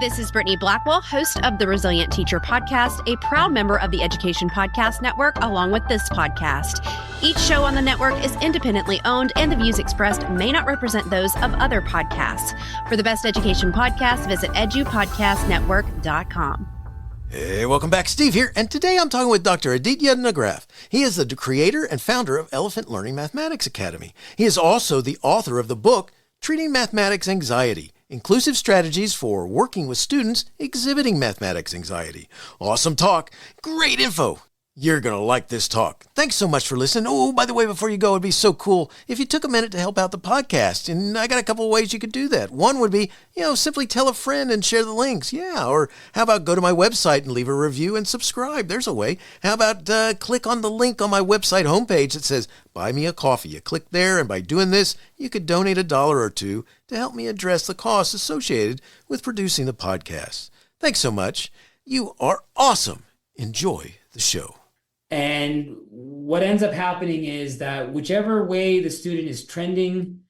This is Brittany Blackwell, host of the Resilient Teacher Podcast, a proud member of the Education Podcast Network, along with this podcast. Each show on the network is independently owned, and the views expressed may not represent those of other podcasts. For the best education podcasts, visit edupodcastnetwork.com. Hey, welcome back. Steve here, and today I'm talking with Dr. Aditya Nagrath. He is the creator and founder of Elephant Learning Mathematics Academy. He is also the author of the book, Treating Mathematics Anxiety, Inclusive Strategies for Working with Students Exhibiting Mathematics Anxiety. Awesome talk. Great info. You're going to like this talk. Thanks so much for listening. Oh, by the way, before you go, it'd be so cool if you took a minute to help out the podcast. And I got a couple of ways you could do that. One would be, simply tell a friend and share the links. Yeah. Or how about go to my website and leave a review and subscribe? There's a way. How about click on the link on my website homepage that says, buy me a coffee. You click there, and by doing this, you could donate $1 or $2 to help me address the costs associated with producing the podcast. Thanks so much. You are awesome. Enjoy the show. And what ends up happening is that whichever way the student is trending,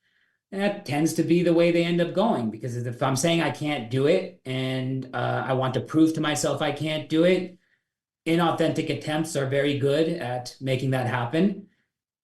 that tends to be the way they end up going. Because if I'm saying I can't do it and I want to prove to myself I can't do it, inauthentic attempts are very good at making that happen.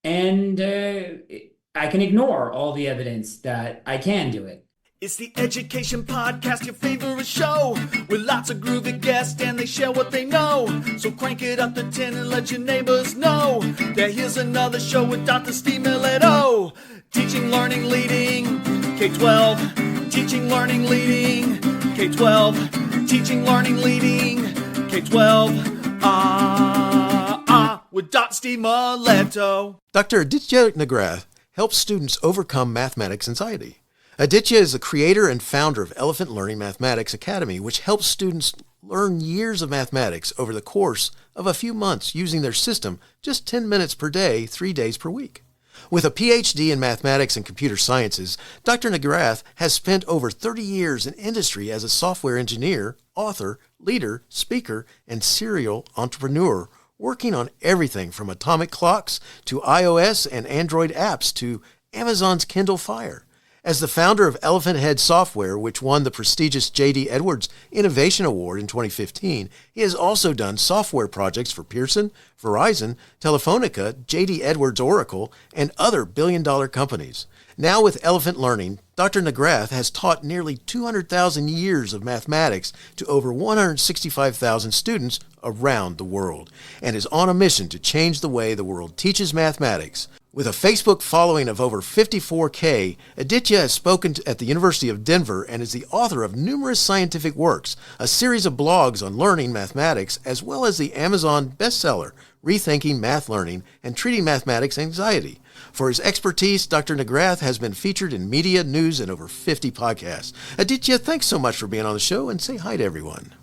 And I can ignore all the evidence that I can do it. It's the Education Podcast, your favorite show, with lots of groovy guests and they share what they know. So crank it up to 10 and let your neighbors know that here's another show with Dr. Steve Milletto. Teaching, learning, leading, K-12. Teaching, learning, leading, K-12. Teaching, learning, leading, K-12. With Dr. Steve Milletto. Dr. Aditya Nagrath helps students overcome mathematics anxiety. Aditya is the creator and founder of Elephant Learning Mathematics Academy, which helps students learn years of mathematics over the course of a few months using their system, just 10 minutes per day, 3 days per week. With a PhD in mathematics and computer sciences, Dr. Nagrath has spent over 30 years in industry as a software engineer, author, leader, speaker, and serial entrepreneur, working on everything from atomic clocks to iOS and Android apps to Amazon's Kindle Fire. As the founder of Elephant Head Software, which won the prestigious J.D. Edwards Innovation Award in 2015, he has also done software projects for Pearson, Verizon, Telefonica, J.D. Edwards Oracle, and other billion-dollar companies. Now with Elephant Learning, Dr. Nagrath has taught nearly 200,000 years of mathematics to over 165,000 students around the world, and is on a mission to change the way the world teaches mathematics. With a Facebook following of over 54K, Aditya has spoken at the University of Denver and is the author of numerous scientific works, a series of blogs on learning mathematics, as well as the Amazon bestseller, Rethinking Math Learning and Treating Mathematics Anxiety. For his expertise, Dr. Nagrath has been featured in media, news, and over 50 podcasts. Aditya, thanks so much for being on the show, and say hi to everyone.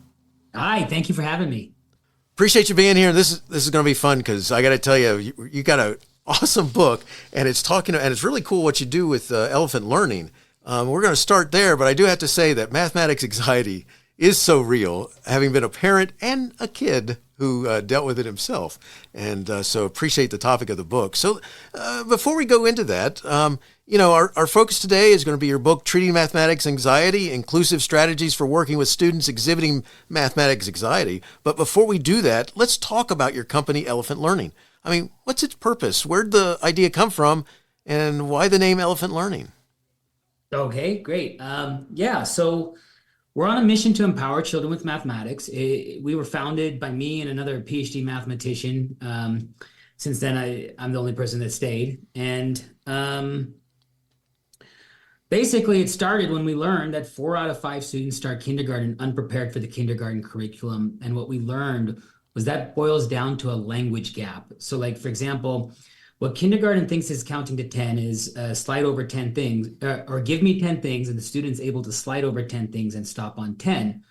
Hi, thank you for having me. Appreciate you being here. This is going to be fun because I got to tell you, you got a awesome book, and it's really cool what you do with Elephant Learning. We're going to start there, but I do have to say that mathematics anxiety is so real, having been a parent and a kid who dealt with it himself. And so appreciate the topic of the book. So before we go into that, our focus today is going to be your book, Treating Mathematics Anxiety, Inclusive Strategies for Working with Students Exhibiting Mathematics Anxiety. But before we do that, let's talk about your company, Elephant Learning. I mean, what's its purpose? Where'd the idea come from? And why the name Elephant Learning? Okay, great. So we're on a mission to empower children with mathematics. We were founded by me and another PhD mathematician. Since then, I'm the only person that stayed. And basically, it started when we learned that 4 out of 5 students start kindergarten unprepared for the kindergarten curriculum. And what we learned was that boils down to a language gap. So like, for example, what kindergarten thinks is counting to 10 is slide over 10 things, or give me 10 things, and the student's able to slide over 10 things and stop on 10.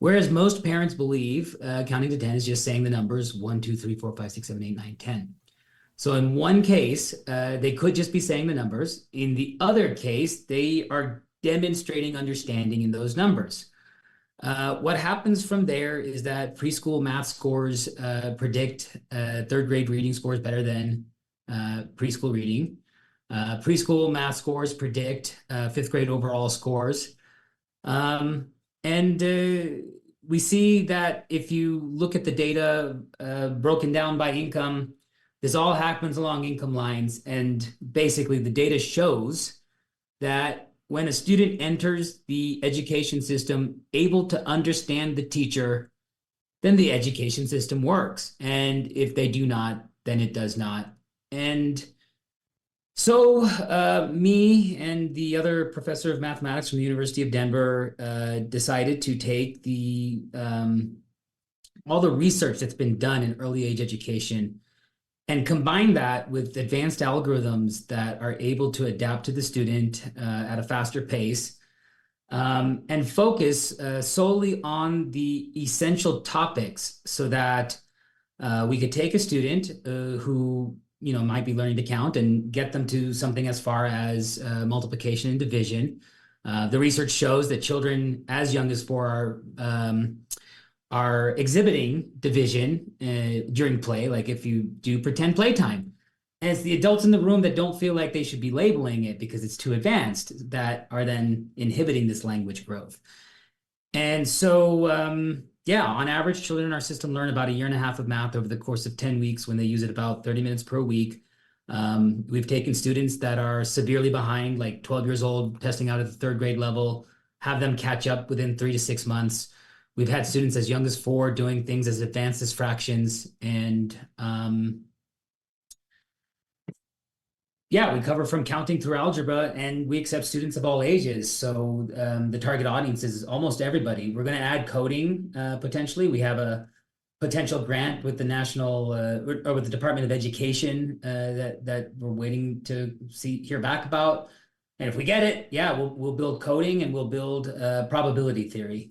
Whereas most parents believe counting to 10 is just saying the numbers 1, 2, 3, 4, 5, 6, 7, 8, 9, 10. So in one case, they could just be saying the numbers. In the other case, they are demonstrating understanding in those numbers. What happens from there is that preschool math scores predict third grade reading scores better than preschool reading. Preschool math scores predict fifth grade overall scores. And we see that if you look at the data broken down by income, this all happens along income lines. And basically, the data shows that when a student enters the education system able to understand the teacher, then the education system works. And if they do not, then it does not. And so me and the other professor of mathematics from the University of Denver decided to take all the research that's been done in early age education and combine that with advanced algorithms that are able to adapt to the student at a faster pace, and focus solely on the essential topics so that we could take a student who might be learning to count and get them to something as far as multiplication and division. The research shows that children as young as 4 are exhibiting division during play, like if you do pretend playtime. And it's the adults in the room that don't feel like they should be labeling it because it's too advanced that are then inhibiting this language growth. And so, on average, children in our system learn about 1.5 years of math over the course of 10 weeks when they use it about 30 minutes per week. We've taken students that are severely behind, like 12 years old, testing out at the 3rd grade level, have them catch up within 3 to 6 months. We've had students as young as 4 doing things as advanced as fractions. And we cover from counting through algebra, and we accept students of all ages. So the target audience is almost everybody. We're going to add coding potentially. We have a potential grant with the national or with the Department of Education that we're waiting to hear back about. And if we get it, we'll build coding and we'll build probability theory.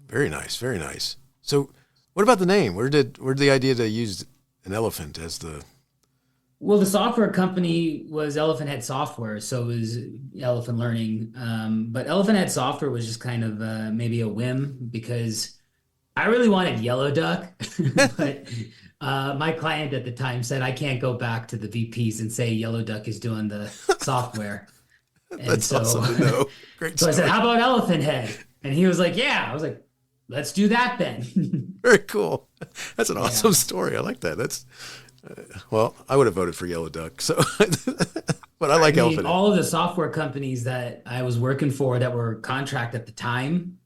Very nice, very nice. So what about the name? Where did the idea to use an elephant as the... Well, the software company was Elephant Head Software, so it was Elephant Learning. But Elephant Head Software was just kind of maybe a whim because I really wanted Yellow Duck, but my client at the time said I can't go back to the VPs and say Yellow Duck is doing the software. That's awesome to know. Great so story. I said, how about Elephant Head? And he was like, yeah. I was like, let's do that then. Very cool. That's an awesome story. I like that. That's... well, I would have voted for Yellow Duck, so but I like Elephant. All of the software companies that I was working for that were contract at the time,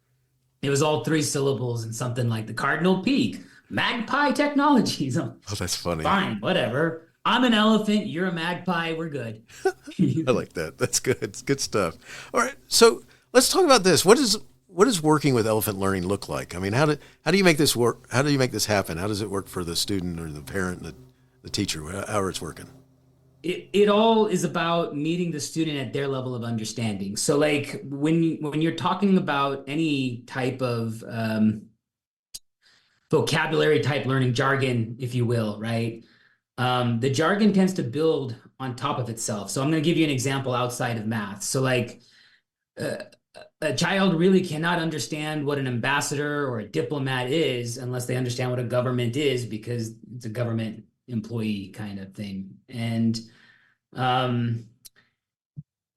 it was all 3 syllables and something like the Cardinal Peak, Magpie Technologies. Oh, that's funny. Fine, whatever. I'm an elephant. You're a magpie. We're good. I like that. That's good. It's good stuff. All right, so let's talk about this. What does working with Elephant Learning look like? I mean, how do you make this work? How do you make this happen? How does it work for the student or the parent and the teacher, however it's working? It all is about meeting the student at their level of understanding. So like when you're talking about any type of vocabulary type learning, jargon, if you will, right? The jargon tends to build on top of itself. So I'm going to give you an example outside of math. So like a child really cannot understand what an ambassador or a diplomat is unless they understand what a government is, because it's a government employee kind of thing. And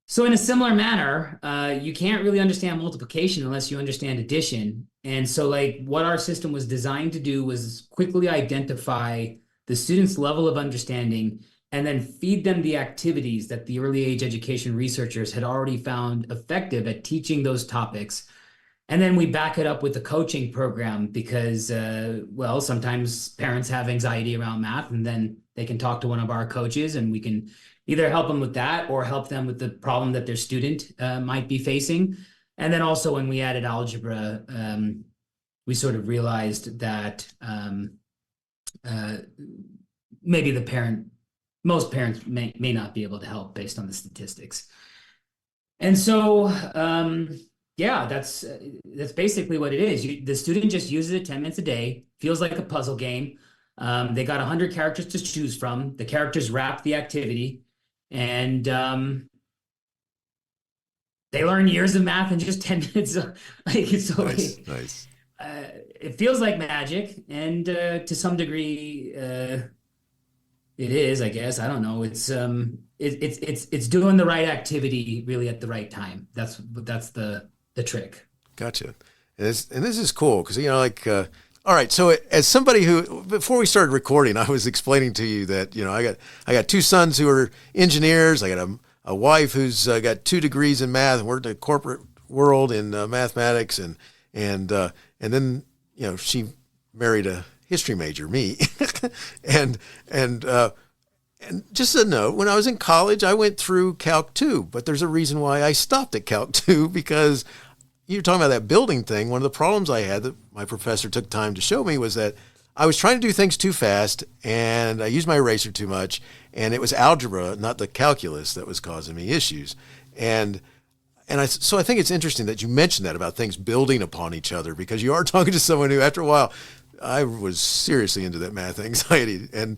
so in a similar manner, you can't really understand multiplication unless you understand addition. And so like what our system was designed to do was quickly identify the student's level of understanding and then feed them the activities that the early age education researchers had already found effective at teaching those topics. And then we back it up with the coaching program because, sometimes parents have anxiety around math, and then they can talk to one of our coaches and we can either help them with that or help them with the problem that their student might be facing. And then also when we added algebra, we sort of realized that maybe most parents may not be able to help based on the statistics. And so, that's basically what it is. The student just uses it 10 minutes a day, feels like a puzzle game. They got 100 characters to choose from. The characters wrap the activity, and they learn years of math in just 10 minutes. Nice. It feels like magic, and to some degree, it is, I guess. I don't know. It's doing the right activity really at the right time. That's the trick. Gotcha. And this is cool because, all right. So as somebody who, before we started recording, I was explaining to you that, I got two sons who are engineers. I got a wife who's got 2 degrees in math and worked in the corporate world in mathematics. And then, she married a history major, me. and just a note, when I was in college, I went through Calc 2, but there's a reason why I stopped at Calc 2 because you're talking about that building thing. One of the problems I had that my professor took time to show me was that I was trying to do things too fast and I used my eraser too much, and it was algebra, not the calculus, that was causing me issues. So I think it's interesting that you mentioned that about things building upon each other, because you are talking to someone who, after a while, I was seriously into that math anxiety, and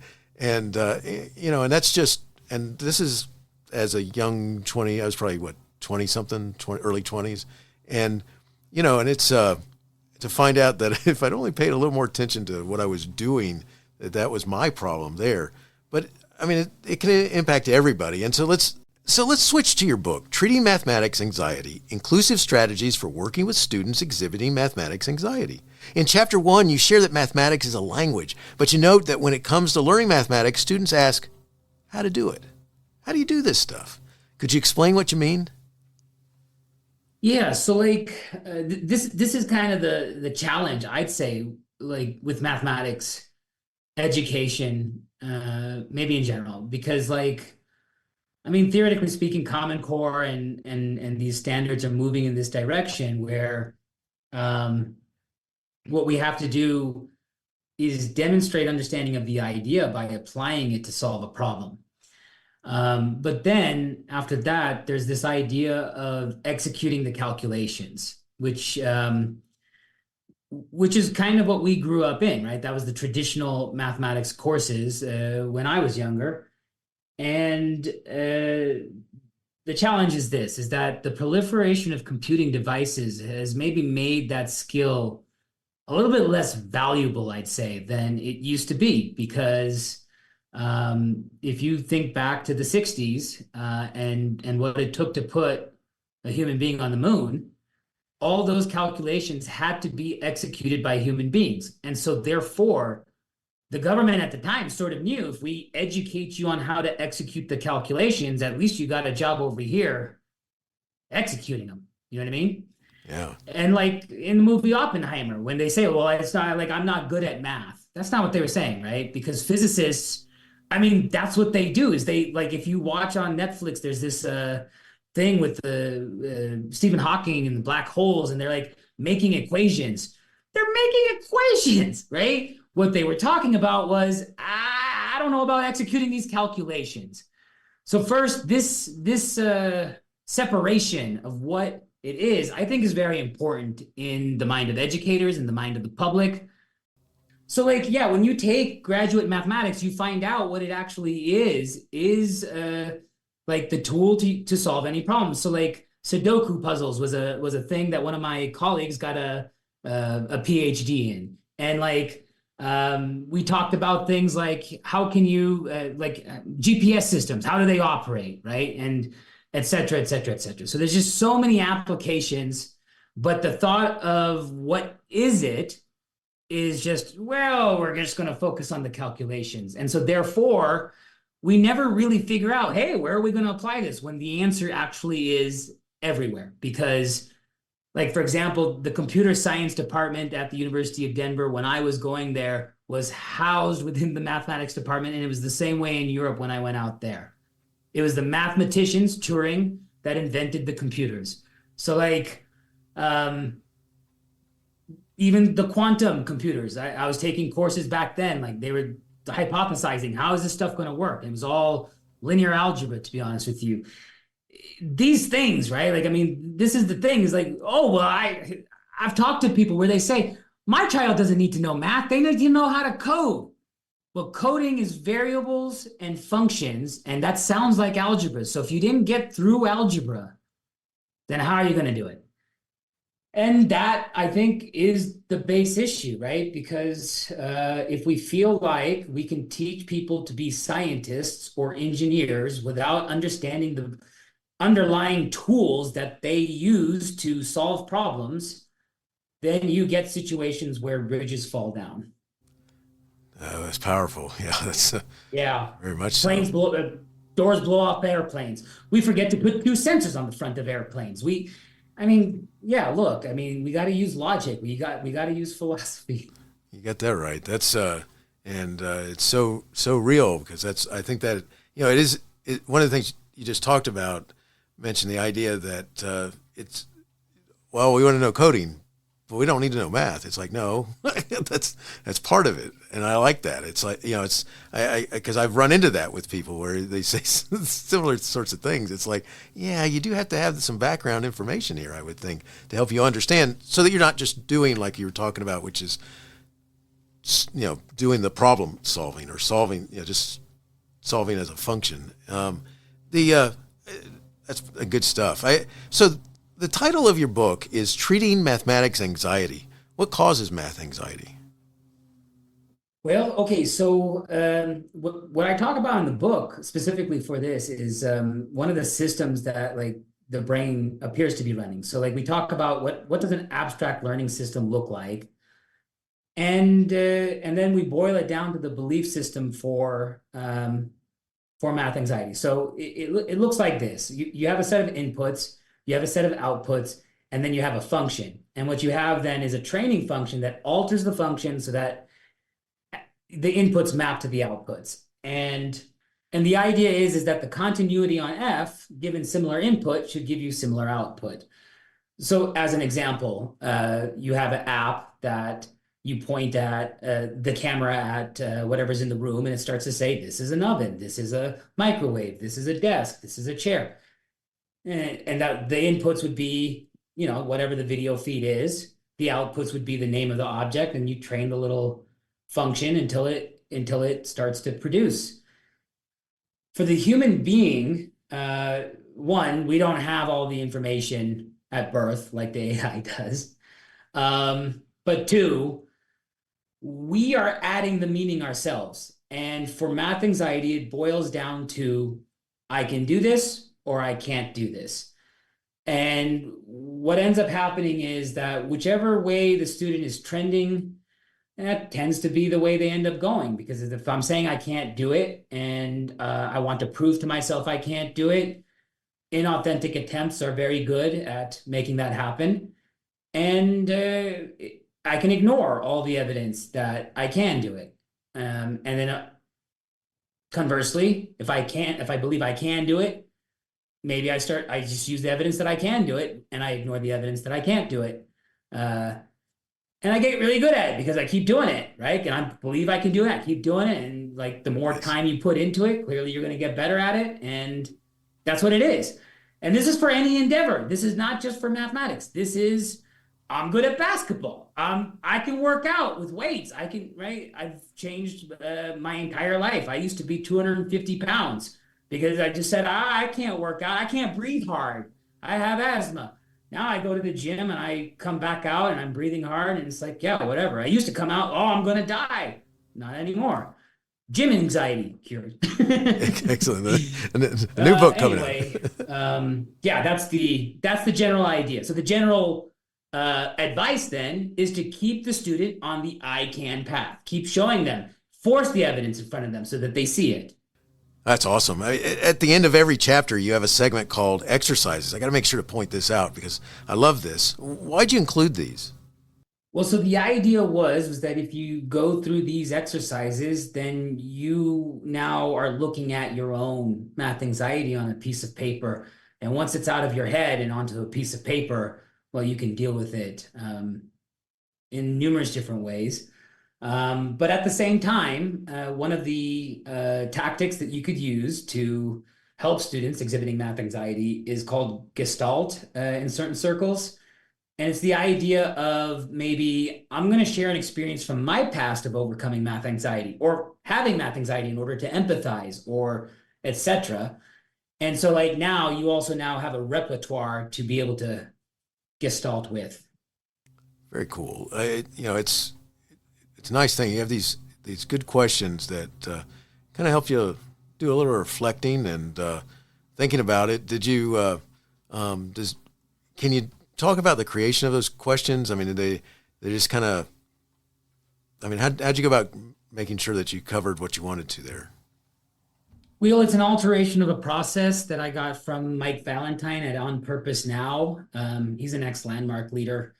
that's just, and this is as a young 20, I was probably 20 something, early 20s. And it's to find out that if I'd only paid a little more attention to what I was doing, that was my problem there. But I mean, it can impact everybody. And so let's switch to your book, Treating Mathematics Anxiety: Inclusive Strategies for Working with Students Exhibiting Mathematics Anxiety. In chapter 1, you share that mathematics is a language, but you note that when it comes to learning mathematics, students ask how to do it. How do you do this stuff? Could you explain what you mean? Yeah, so this is kind of the challenge, I'd say, with mathematics education, maybe in general, because theoretically speaking, Common Core and these standards are moving in this direction where what we have to do is demonstrate understanding of the idea by applying it to solve a problem. But then after that, there's this idea of executing the calculations, which is kind of what we grew up in, right? That was the traditional mathematics courses when I was younger. And the challenge is that the proliferation of computing devices has maybe made that skill a little bit less valuable, I'd say, than it used to be, because if you think back to the 60s and what it took to put a human being on the moon, all those calculations had to be executed by human beings. And so therefore, the government at the time sort of knew, if we educate you on how to execute the calculations, at least you got a job over here executing them. You know what I mean? Yeah. And in the movie Oppenheimer, when they say, well, it's not I'm not good at math. That's not what they were saying, right? Because physicists, that's what they do, is they, if you watch on Netflix, there's this thing with Stephen Hawking and the black holes, and they're making equations. They're making equations, right? What they were talking about was, I don't know about executing these calculations. So first, this separation of what it is, I think, is very important in the mind of educators and the mind of the public. So when you take graduate mathematics, you find out what it actually is the tool to solve any problem. So Sudoku puzzles was a thing that one of my colleagues got a PhD in. And we talked about things like, how can you GPS systems, how do they operate, right? And et cetera, et cetera, et cetera. So there's just so many applications, but the thought of what is it is just, well, we're just going to focus on the calculations. And so therefore, we never really figure out, hey, where are we going to apply this, when the answer actually is everywhere? Because, for example, the computer science department at the University of Denver, when I was going there, was housed within the mathematics department, and it was the same way in Europe when I went out there. It was the mathematicians, Turing, that invented the computers. So even the quantum computers, I was taking courses back then, they were hypothesizing, how is this stuff going to work? It was all linear algebra, to be honest with you. These things, right? This is the thing, is I've talked to people where they say, my child doesn't need to know math. They need to know how to code. Well, coding is variables and functions, and that sounds like algebra. So if you didn't get through algebra, then how are you going to do it? And that, I think, is the base issue, right? Because if we feel like we can teach people to be scientists or engineers without understanding the underlying tools that they use to solve problems, then you get situations where bridges fall down. That's powerful. Yeah, that's Yeah. very much so. Doors blow off airplanes. We forget to put 2 sensors on the front of airplanes. I mean, yeah, look, I mean, we got to use logic. We got to use philosophy. You got that right. That's and it's so real, because I think that, it is one of the things you just talked about, mentioned the idea that we want to know coding, but we don't need to know math. It's like, no, that's part of it. And I like that. It's like, because I've run into that with people where they say similar sorts of things. It's like, yeah, you do have to have some background information here, I would think, to help you understand, so that you're not just doing like you were talking about, which is, doing the problem solving, or solving, just solving as a function. That's good stuff. So the title of your book is Treating Mathematics Anxiety. What causes math anxiety? Well, okay, so what I talk about in the book specifically for this is one of the systems that like the brain appears to be running. So like we talk about what does an abstract learning system look like, and then we boil it down to the belief system for math anxiety. So it looks like this. You have a set of inputs, you have a set of outputs, and then you have a function. And what you have then is a training function that alters the function so that the inputs map to the outputs. And the idea is that the continuity on F, given similar input, should give you similar output. So as an example, you have an app that you point at the camera at whatever's in the room, and it starts to say, this is an oven, this is a microwave, this is a desk, this is a chair. And that the inputs would be, whatever the video feed is. The outputs would be the name of the object, and you train the little function until it starts to produce. For the human being, one, we don't have all the information at birth like the AI does. But two, we are adding the meaning ourselves. And for math anxiety, it boils down to, I can do this or I can't do this. And what ends up happening is that whichever way the student is trending, that tends to be the way they end up going. Because if I'm saying I can't do it, and I want to prove to myself I can't do it, inauthentic attempts are very good at making that happen. And I can ignore all the evidence that I can do it. And then conversely, if I believe I can do it, maybe I just use the evidence that I can do it, and I ignore the evidence that I can't do it. And I get really good at it because I keep doing it, right? And I believe I can do it. I keep doing it. And like the more time you put into it, clearly you're going to get better at it. And that's what it is. And this is for any endeavor. This is not just for mathematics. This is, I'm good at basketball. I can work out with weights. Right? I've changed my entire life. I used to be 250 pounds because I just said, I can't work out. I can't breathe hard. I have asthma. Now I go to the gym and I come back out and I'm breathing hard, and it's like, yeah, whatever. I used to come out, I'm going to die. Not anymore. Gym anxiety cured. Excellent. A new book coming out. Yeah, that's the general idea. So the general advice then is to keep the student on the I can path. Keep showing them. Force the evidence in front of them so that they see it. That's awesome. At the end of every chapter, you have a segment called exercises. I got to make sure to point this out because I love this. Why'd you include these? Well, so the idea was that if you go through these exercises, then you now are looking at your own math anxiety on a piece of paper. And once it's out of your head and onto a piece of paper, well, you can deal with it in numerous different ways. But at the same time, one of the tactics that you could use to help students exhibiting math anxiety is called Gestalt in certain circles. And it's the idea of maybe I'm going to share an experience from my past of overcoming math anxiety or having math anxiety in order to empathize or etc. And so like now you also now have a repertoire to be able to Gestalt with. Very cool. It's a nice thing. You have these good questions that kind of help you do a little reflecting and thinking about it. Did you can you talk about the creation of those questions? I mean, they just kind of, I mean, how'd you go about making sure that you covered what you wanted to there? Well, it's an alteration of a process that I got from Mike Valentine at On Purpose Now. He's an ex-Landmark leader.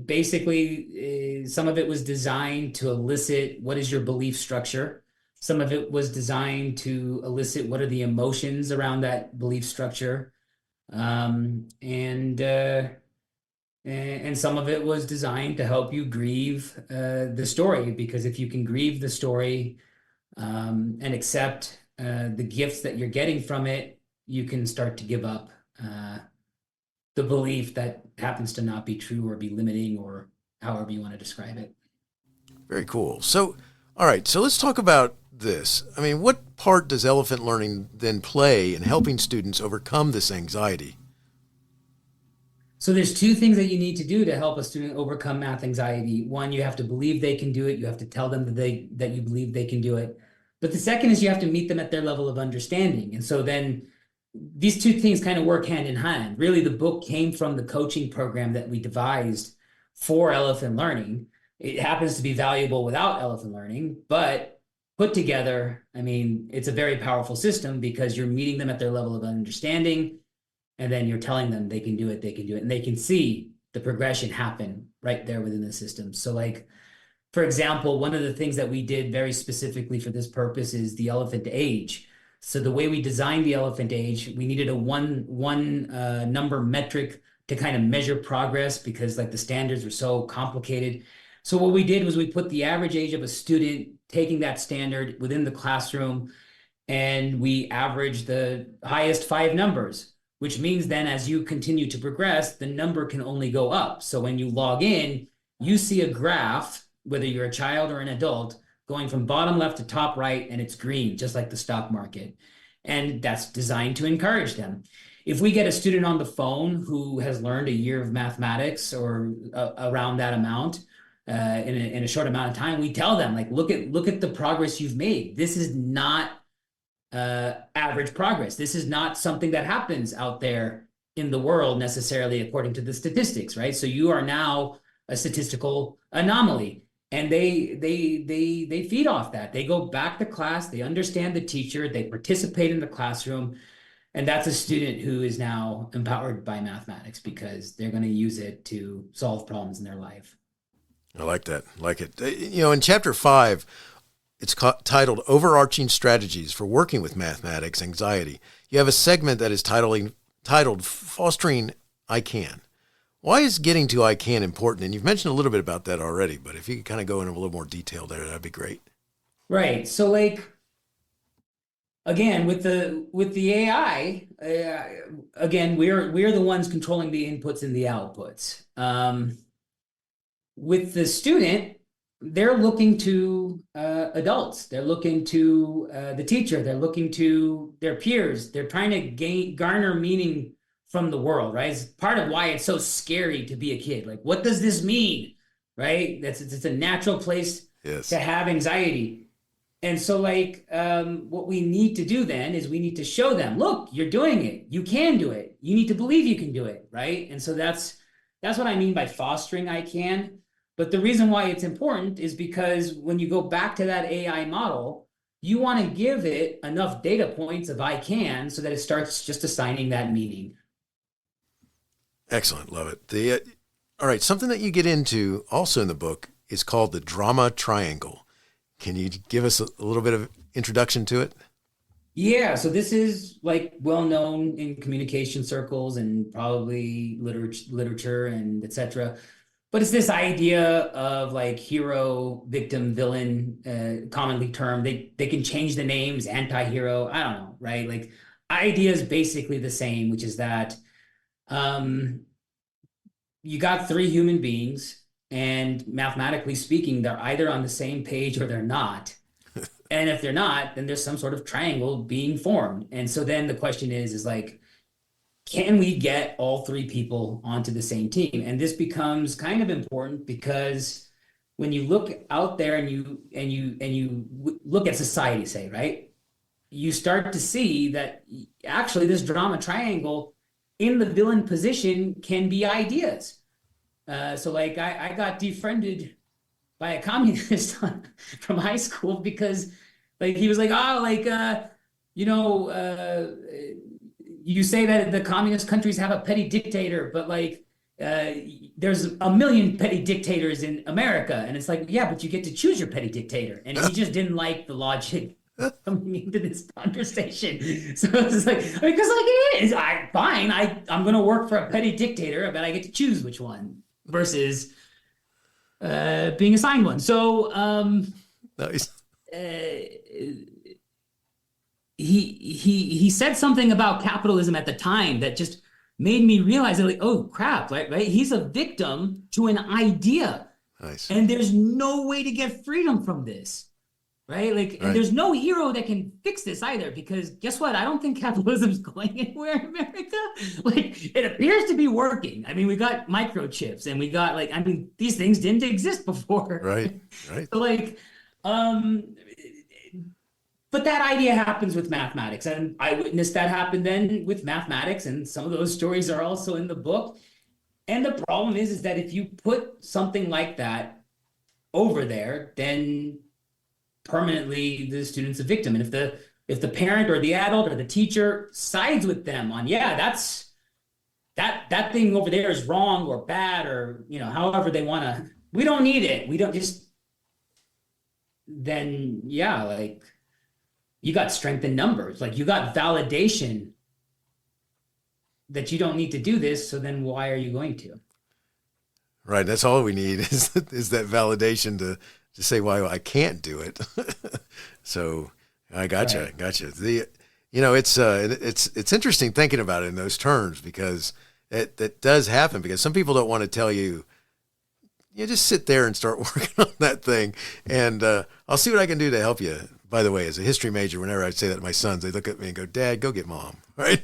Basically, some of it was designed to elicit what is your belief structure. Some of it was designed to elicit what are the emotions around that belief structure. And some of it was designed to help you grieve the story, because if you can grieve the story and accept the gifts that you're getting from it, you can start to give up the belief that happens to not be true or be limiting, or however you want to describe it. Very cool. So, all right, so let's talk about this. I mean, what part does elephant learning then play in helping students overcome this anxiety? So there's two things that you need to do to help a student overcome math anxiety. One, you have to believe they can do it. You have to tell them that you believe they can do it. But the second is you have to meet them at their level of understanding. And so then these two things kind of work hand in hand. Really, the book came from the coaching program that we devised for elephant learning. It happens to be valuable without elephant learning, but put together, I mean, it's a very powerful system because you're meeting them at their level of understanding, and then you're telling them they can do it, and they can see the progression happen right there within the system. So like, for example, one of the things that we did very specifically for this purpose is the elephant age. So the way we designed the elephant age, we needed a one number metric to kind of measure progress, because like the standards were so complicated. So what we did was we put the average age of a student taking that standard within the classroom, and we averaged the highest 5 numbers, which means then as you continue to progress, the number can only go up. So when you log in, you see a graph, whether you're a child or an adult, going from bottom left to top right, and it's green, just like the stock market. And that's designed to encourage them. If we get a student on the phone who has learned a year of mathematics or around that amount in a short amount of time, we tell them, like, look at the progress you've made. This is not average progress. This is not something that happens out there in the world necessarily according to the statistics, right? So you are now a statistical anomaly. And they feed off that. They go back to class, they understand the teacher, they participate in the classroom, and that's a student who is now empowered by mathematics because they're going to use it to solve problems in their life. I like that. I like it. You know, in chapter 5, it's titled Overarching Strategies for Working with Mathematics Anxiety. You have a segment that is titled Fostering I Can. Why is getting to I can important? And you've mentioned a little bit about that already, but if you could kind of go into a little more detail there, that'd be great. Right. So like, again, with the AI, again, we're the ones controlling the inputs and the outputs. With the student, they're looking to adults. They're looking to the teacher. They're looking to their peers. They're trying to garner meaning from the world, right? It's part of why it's so scary to be a kid. Like, what does this mean, right? It's a natural place to have anxiety. And so like, what we need to do then is we need to show them, look, you're doing it. You can do it. You need to believe you can do it, right? And so that's what I mean by fostering I can. But the reason why it's important is because when you go back to that AI model, you want to give it enough data points of I can so that it starts just assigning that meaning. Excellent. Love it. All right. Something that you get into also in the book is called the drama triangle. Can you give us a little bit of introduction to it? Yeah. So this is like well known in communication circles and probably literature and etc. But it's this idea of like hero, victim, villain, commonly termed. They can change the names, anti-hero. I don't know, right? Like idea is basically the same, which is that you got 3 human beings, and mathematically speaking, they're either on the same page or they're not. And if they're not, then there's some sort of triangle being formed. And so then the question is like, can we get all 3 people onto the same team? And this becomes kind of important because when you look out there and you look at society, say, right, you start to see that actually this drama triangle in the villain position can be ideas. So like I got defriended by a communist from high school because like he was like, oh, like you say that the communist countries have a petty dictator, but like there's a million petty dictators in America. And it's like, yeah, but you get to choose your petty dictator. And he just didn't like the logic coming into this conversation. So it's like, because like it is, I'm going to work for a petty dictator, but I get to choose which one versus being assigned one. So Nice. He said something about capitalism at the time that just made me realize that, like, oh crap, right? He's a victim to an idea. Nice. And there's no way to get freedom from this, right? Like, Right. and there's no hero that can fix this either, because guess what? I don't think capitalism is going anywhere in America. Like, it appears to be working. I mean, we got microchips and we got like, I mean, these things didn't exist before. Right. Right. So like, but that idea happens with mathematics, and I witnessed that happen then with mathematics, and some of those stories are also in the book. And the problem is that if you put something like that over there, then permanently the student's a victim. And if the parent or the adult or the teacher sides with them on, yeah, that's that thing over there is wrong or bad, or however they want to, we don't need it. We don't just, then yeah, like, you got strength in numbers. Like, you got validation that you don't need to do this. So then why are you going to? Right. That's all we need is that validation to say why I can't do it. So I gotcha. Right. Gotcha. It's interesting thinking about it in those terms, because that does happen, because some people don't want to tell you, just sit there and start working on that thing. And I'll see what I can do to help you. By the way, as a history major, whenever I say that to my sons, they look at me and go, "Dad, go get mom." Right?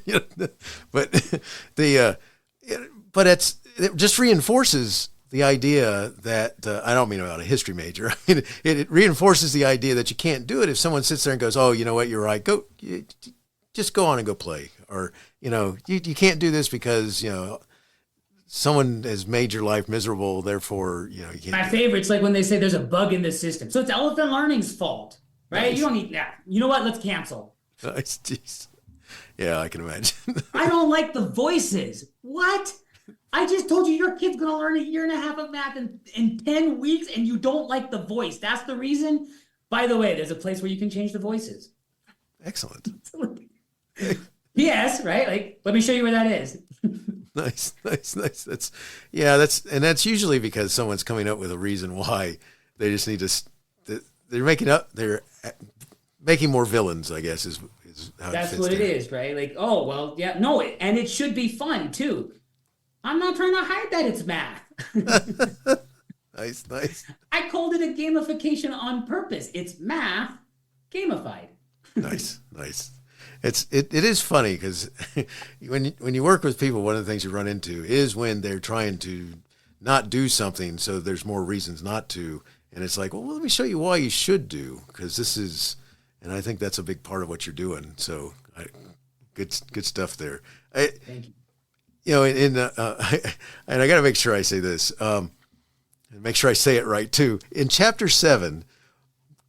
But it just reinforces the idea that I don't mean about a history major. I mean, it reinforces the idea that you can't do it if someone sits there and goes, "Oh, you know what? You're right. Just go on and go play," or you can't do this because someone has made your life miserable. Therefore, you can't. My favorite's like when they say there's a bug in the system, so it's elephant learning's fault. Right? Nice. You don't need that. You know what? Let's cancel. Nice. Jeez. Yeah, I can imagine. I don't like the voices. What? I just told you your kid's going to learn 1.5 years of math in 10 weeks, and you don't like the voice. That's the reason? By the way, there's a place where you can change the voices. Excellent. Yes, right? Like, let me show you where that is. Nice. That's usually because someone's coming up with a reason why they just need to. They're making more villains, I guess, is how That's what it is, right? Like, oh, well, yeah, no, and it should be fun too. I'm not trying to hide that it's math. Nice. I called it a gamification on purpose. It's math gamified. Nice. It is funny because when you work with people, one of the things you run into is when they're trying to not do something, so there's more reasons not to. And it's like, well, let me show you why you should do, because this is, and I think that's a big part of what you're doing. So, good stuff there. Thank you. And I got to make sure I say this, and make sure I say it right too. In Chapter 7,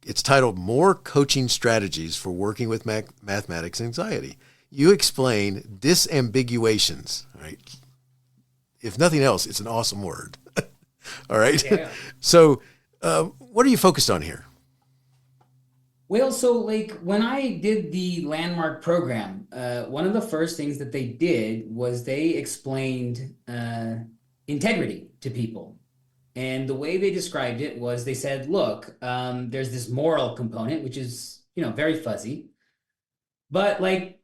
it's titled "More Coaching Strategies for Working with Mathematics Anxiety." You explain disambiguations. Right? If nothing else, it's an awesome word. All right. Yeah. So. What are you focused on here? Well, so like when I did the landmark program, one of the first things that they did was they explained integrity to people. And the way they described it was they said, look, there's this moral component, which is, very fuzzy. But like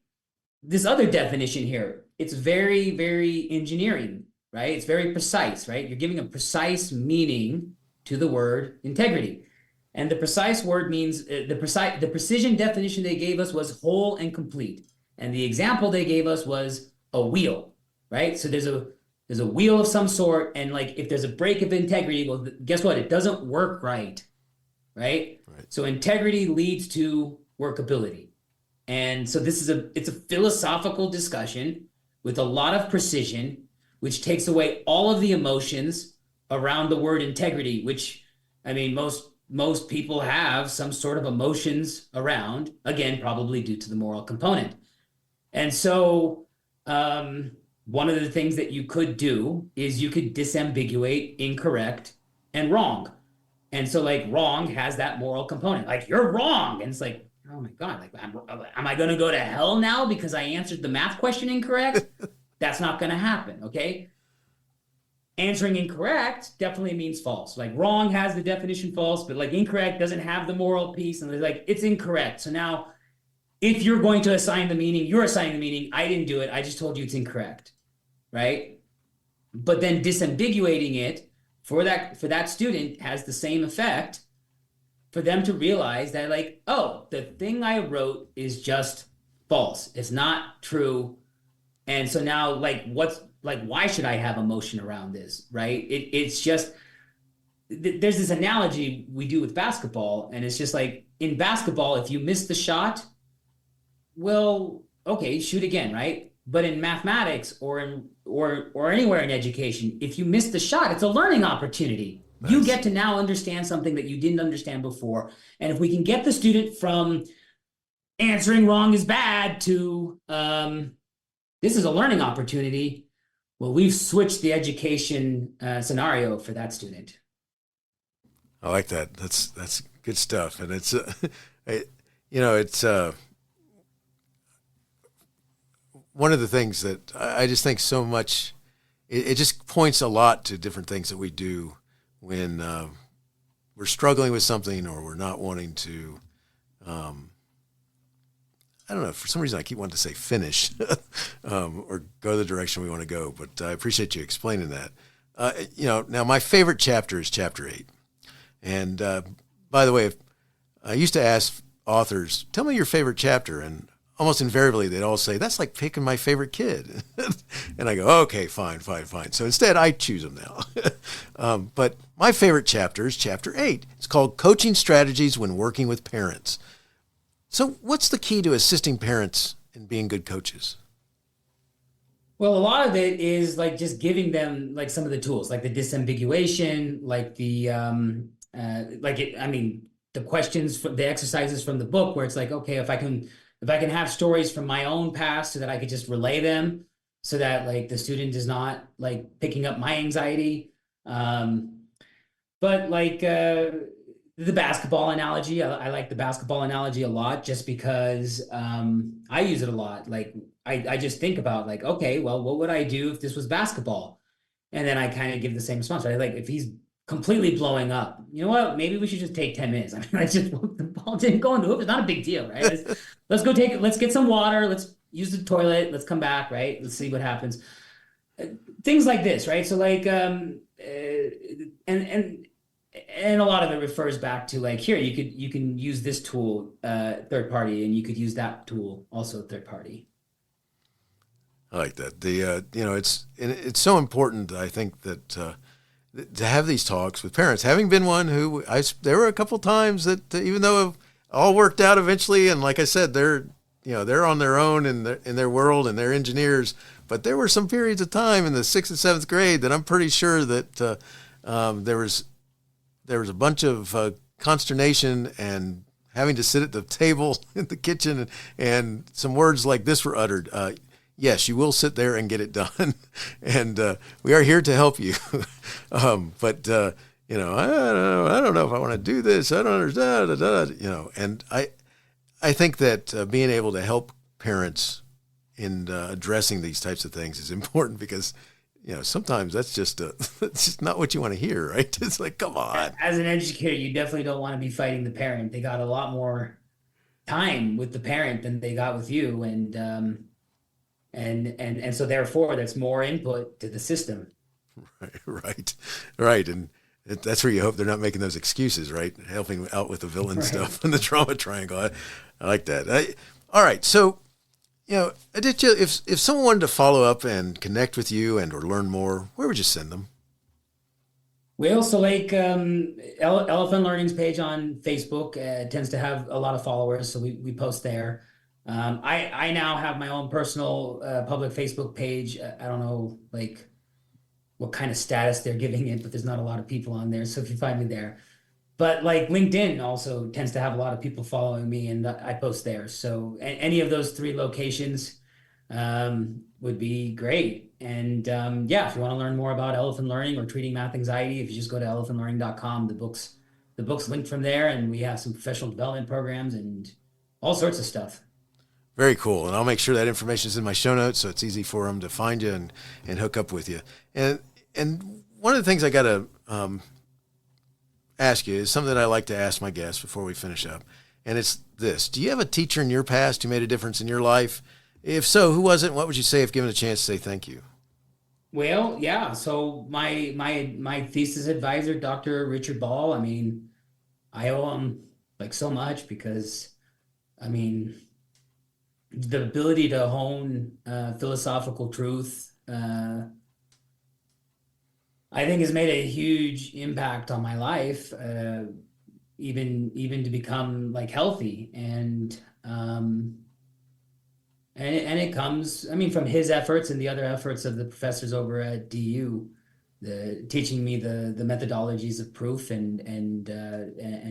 this other definition here, it's very, very engineering, right? It's very precise, right? You're giving a precise meaning to the word integrity. And the precise word means the precision definition they gave us was whole and complete. And the example they gave us was a wheel, right? So there's a wheel of some sort, and like if there's a break of integrity, well, guess what? It doesn't work right? So integrity leads to workability. And so it's a philosophical discussion with a lot of precision, which takes away all of the emotions around the word integrity, which, I mean, most people have some sort of emotions around, again, probably due to the moral component. And so one of the things that you could do is you could disambiguate incorrect and wrong. And so like wrong has that moral component, like you're wrong. And it's like, oh my God, like am I going to go to hell now because I answered the math question incorrect? That's not going to happen. Okay. Answering incorrect definitely means false. Like wrong has the definition false, but like incorrect doesn't have the moral piece. And they're like, it's incorrect. So now if you're going to assign the meaning, you're assigning the meaning. I didn't do it. I just told you it's incorrect. Right. But then disambiguating it for that student has the same effect for them to realize that like, oh, the thing I wrote is just false. It's not true. And so now like, why should I have emotion around this? Right. It's just, there's this analogy we do with basketball. And it's just like in basketball, if you miss the shot, well, okay, shoot again. Right. But in mathematics or anywhere in education, if you miss the shot, it's a learning opportunity. Nice. You get to now understand something that you didn't understand before. And if we can get the student from answering wrong is bad to this is a learning opportunity, well, we've switched the education scenario for that student. I like that. That's good stuff. And it's, it's one of the things that I just think so much, it just points a lot to different things that we do when we're struggling with something or we're not wanting to, I don't know, for some reason I keep wanting to say finish or go the direction we want to go, but I appreciate you explaining that. Now my favorite chapter is chapter 8. And by the way, I used to ask authors, tell me your favorite chapter, and almost invariably they'd all say, that's like picking my favorite kid. And I go, okay, fine. So instead I choose them now. But my favorite chapter is chapter 8. It's called Coaching Strategies When Working with Parents. So what's the key to assisting parents in being good coaches? Well, a lot of it is like just giving them like some of the tools, like the disambiguation, like the, the questions, the exercises from the book where it's like, okay, if I can have stories from my own past so that I could just relay them so that like the student is not like picking up my anxiety. But like the basketball analogy, I like the basketball analogy a lot just because I use it a lot. Like I just think about like, okay, well, what would I do if this was basketball? And then I kind of give the same response, right? Like if he's completely blowing up, you know what? Maybe we should just take 10 minutes. I mean, the ball didn't go in the hoop. It's not a big deal, right? Let's go let's get some water. Let's use the toilet. Let's come back, right? Let's see what happens. Things like this, right? So like, and a lot of it refers back to like, here, you can use this tool, third party, and you could use that tool also third party. I like that. It's so important, I think, that to have these talks with parents. Having been one who there were a couple times that even though it all worked out eventually, and like I said, they're on their own in their world and they're engineers, but there were some periods of time in the 6th and 7th grade that I'm pretty sure that there was a bunch of consternation and having to sit at the table in the kitchen and some words like this were uttered. Yes, you will sit there and get it done. And we are here to help you. But I don't know if I want to do this. I don't understand. And I think that being able to help parents in addressing these types of things is important because, sometimes that's just not what you want to hear, right? It's like, come on. As an educator, you definitely don't want to be fighting the parent. They got a lot more time with the parent than they got with you. And so therefore there's more input to the system. Right. And that's where you hope they're not making those excuses, right? Helping out with the villain stuff and the trauma triangle. I like that. All right. So, Aditya, if someone wanted to follow up and connect with you and or learn more, where would you send them? Well, so like Elephant Learning's page on Facebook tends to have a lot of followers, so we post there. I now have my own personal public Facebook page. I don't know like what kind of status they're giving it, but there's not a lot of people on there. So if you find me there, but like LinkedIn also tends to have a lot of people following me, and I post there. So any of those 3 locations would be great. And yeah, if you want to learn more about elephant learning or treating math anxiety, if you just go to elephantlearning.com, the book's linked from there, and we have some professional development programs and all sorts of stuff. Very cool. And I'll make sure that information is in my show notes so it's easy for them to find you and hook up with you. And one of the things I got to ask you is something that I like to ask my guests before we finish up. And it's this: do you have a teacher in your past who made a difference in your life? If so, who was it? And what would you say if given a chance to say thank you? Well, yeah. So my thesis advisor, Dr. Richard Ball, I mean, I owe him like so much because, I mean, the ability to hone philosophical truth, I think has made a huge impact on my life, even to become like healthy. And it comes, I mean, from his efforts and the other efforts of the professors over at DU, teaching me the methodologies of proof and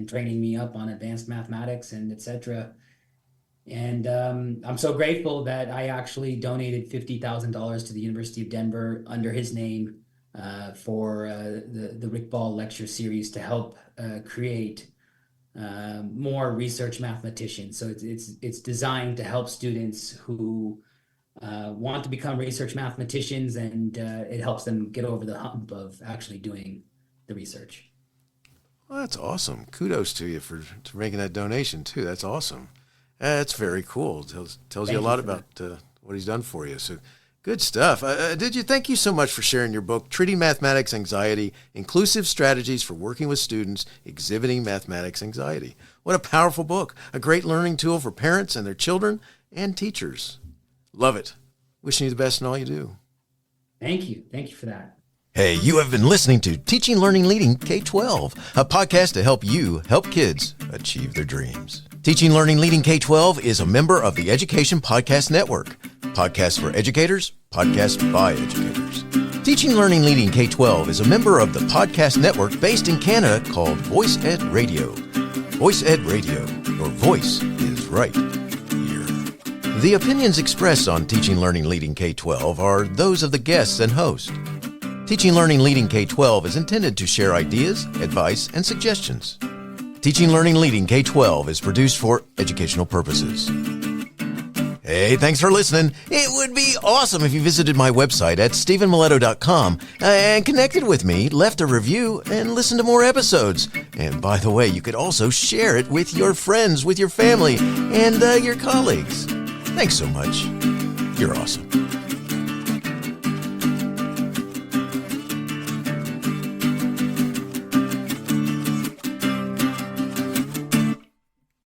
training me up on advanced mathematics and etc. And I'm so grateful that I actually donated $50,000 to the University of Denver under his name for the Rick Ball lecture series to help create more research mathematicians. So it's designed to help students who want to become research mathematicians, and it helps them get over the hump of actually doing the research. Well, that's awesome. Kudos to you for making that donation too. That's awesome. That's very cool. Tells you a lot about what he's done for you. So good stuff. Thank you so much for sharing your book, Treating Mathematics Anxiety, Inclusive Strategies for Working with Students Exhibiting Mathematics Anxiety. What a powerful book. A great learning tool for parents and their children and teachers. Love it. Wishing you the best in all you do. Thank you. Thank you for that. Hey, you have been listening to Teaching, Learning, Leading K-12, a podcast to help you help kids achieve their dreams. Teaching, Learning, Leading K-12 is a member of the Education Podcast Network. Podcasts for educators, podcasts by educators. Teaching, Learning, Leading K-12 is a member of the podcast network based in Canada called Voice Ed Radio. Voice Ed Radio, your voice is right here. The opinions expressed on Teaching, Learning, Leading K-12 are those of the guests and host. Teaching, Learning, Leading K-12 is intended to share ideas, advice, and suggestions. Teaching, Learning, Leading K-12 is produced for educational purposes. Hey, thanks for listening. It would be awesome if you visited my website at stephenmiletto.com and connected with me, left a review, and listened to more episodes. And by the way, you could also share it with your friends, with your family, and your colleagues. Thanks so much. You're awesome.